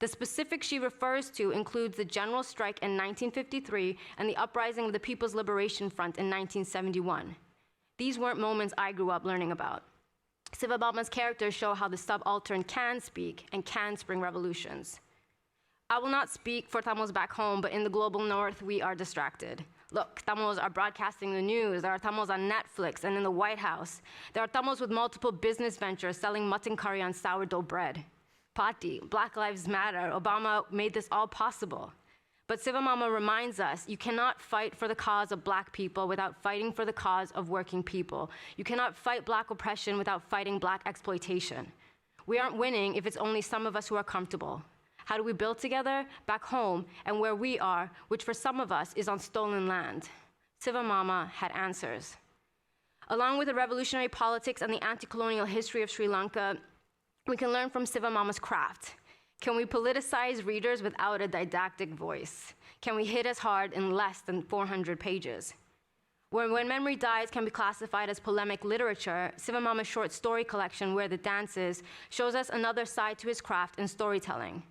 The specific she refers to includes the general strike in 1953 and the uprising of the People's Liberation Front in 1971. These weren't moments I grew up learning about. Sivamama's characters show how the subaltern can speak and can spring revolutions. I will not speak for Tamils back home, but in the global north, we are distracted. Look, Tamils are broadcasting the news. There are Tamils on Netflix and in the White House. There are Tamils with multiple business ventures selling mutton curry on sourdough bread. Party, Black Lives Matter, Obama made this all possible. But Sivamama reminds us, you cannot fight for the cause of Black people without fighting for the cause of working people. You cannot fight Black oppression without fighting Black exploitation. We aren't winning if it's only some of us who are comfortable. How do we build together? Back home and where we are, which for some of us is on stolen land. Sivamama had answers. Along with the revolutionary politics and the anti-colonial history of Sri Lanka, we can learn from Sivamama's craft. Can we politicize readers without a didactic voice? Can we hit as hard in less than 400 pages? When Memory Dies can be classified as polemic literature, Sivamama's short story collection, Where the Dance Is, shows us another side to his craft in storytelling.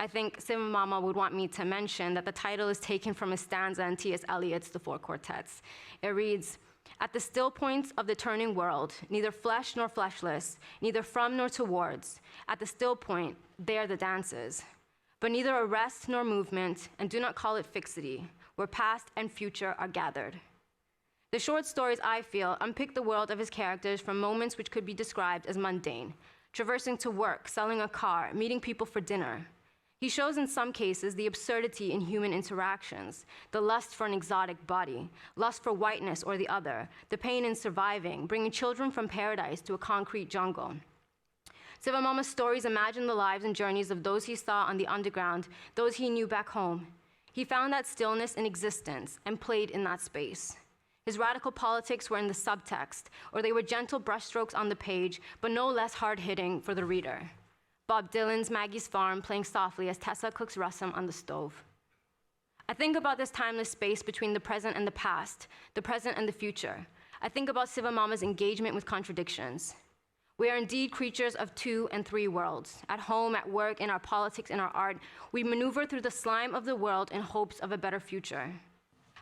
I think Sivamama would want me to mention that the title is taken from a stanza in T.S. Eliot's The Four Quartets. It reads, "At the still points of the turning world, neither flesh nor fleshless, neither from nor towards, at the still point, there the dance is. But neither arrest nor movement, and do not call it fixity, where past and future are gathered." The short stories, I feel, unpick the world of his characters from moments which could be described as mundane, traversing to work, selling a car, meeting people for dinner. He shows in some cases the absurdity in human interactions, the lust for an exotic body, lust for whiteness or the other, the pain in surviving, bringing children from paradise to a concrete jungle. Sivamama's stories imagine the lives and journeys of those he saw on the underground, those he knew back home. He found that stillness in existence and played in that space. His radical politics were in the subtext, or they were gentle brushstrokes on the page, but no less hard-hitting for the reader. Bob Dylan's Maggie's Farm playing softly as Tessa cooks rasam on the stove. I think about this timeless space between the present and the past, the present and the future. I think about Sivamama's engagement with contradictions. We are indeed creatures of 2 and 3 worlds. At home, at work, in our politics, in our art, we maneuver through the slime of the world in hopes of a better future.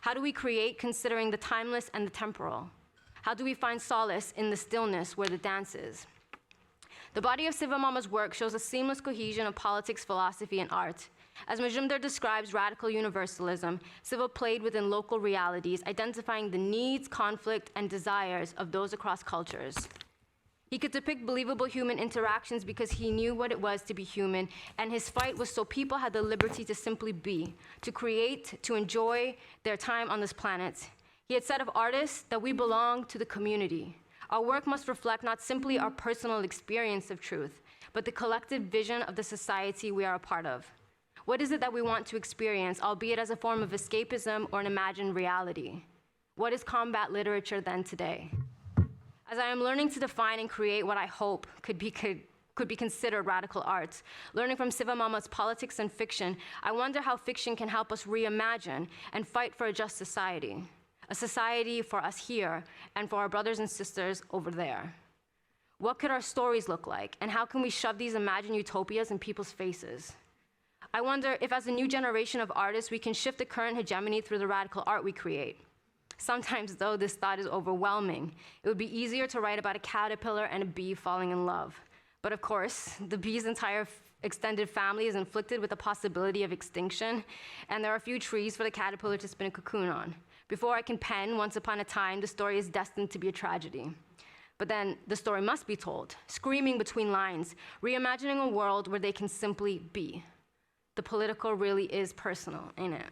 How do we create considering the timeless and the temporal? How do we find solace in the stillness where the dance is? The body of Siva Mama's work shows a seamless cohesion of politics, philosophy, and art. As Majumdar describes radical universalism, Siva played within local realities, identifying the needs, conflict, and desires of those across cultures. He could depict believable human interactions because he knew what it was to be human, and his fight was so people had the liberty to simply be, to create, to enjoy their time on this planet. He had said of artists that we belong to the community. Our work must reflect not simply our personal experience of truth, but the collective vision of the society we are a part of. What is it that we want to experience, albeit as a form of escapism or an imagined reality? What is combat literature then today? As I am learning to define and create what I hope could be considered radical art, learning from Siva Mama's politics and fiction, I wonder how fiction can help us reimagine and fight for a just society. A society for us here and for our brothers and sisters over there. What could our stories look like, and how can we shove these imagined utopias in people's faces? I wonder if as a new generation of artists, we can shift the current hegemony through the radical art we create. Sometimes, though, this thought is overwhelming. It would be easier to write about a caterpillar and a bee falling in love. But of course, the bee's entire extended family is inflicted with the possibility of extinction, and there are few trees for the caterpillar to spin a cocoon on. Before I can pen, once upon a time, the story is destined to be a tragedy. But then the story must be told, screaming between lines, reimagining a world where they can simply be. The political really is personal, ain't it?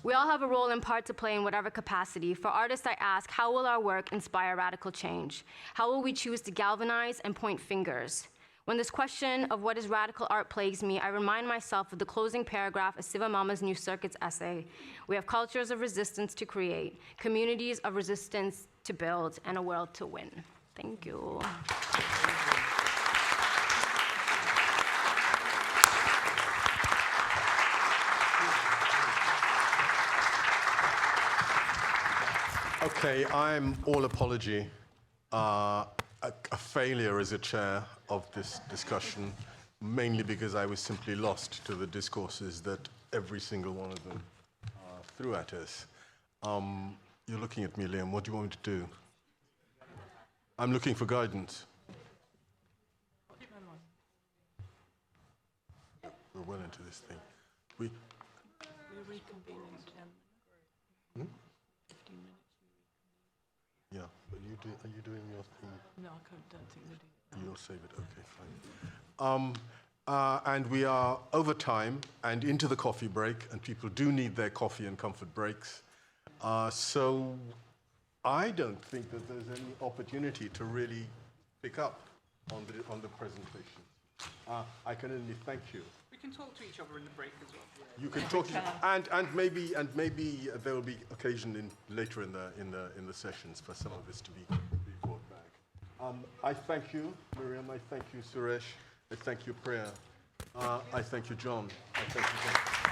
We all have a role and part to play in whatever capacity. For artists, I ask, how will our work inspire radical change? How will we choose to galvanize and point fingers? When this question of what is radical art plagues me, I remind myself of the closing paragraph of Siva Mama's New Circuits essay. We have cultures of resistance to create, communities of resistance to build, and a world to win. Thank you. Okay, I'm all apology. A failure as a chair of this discussion, mainly because I was simply lost to the discourses that every single one of them threw at us. You're looking at me, Liam. What do you want me to do? I'm looking for guidance. We're well into this thing. We'll reconvene in 10 minutes. 15 minutes. Yeah, but are you doing your thing? No, I don't think we're doing it. You'll save it, okay, fine. And we are over time and into the coffee break, and people do need their coffee and comfort breaks. So I don't think that there's any opportunity to really pick up on the presentation. I can only thank you. We can talk to each other in the break as well. You can talk to, and maybe there will be occasion later in the sessions for some of this to be brought back. I thank you, Miriyam. I thank you, Suresh. I thank you, Priya. I thank you, John. I thank you, John.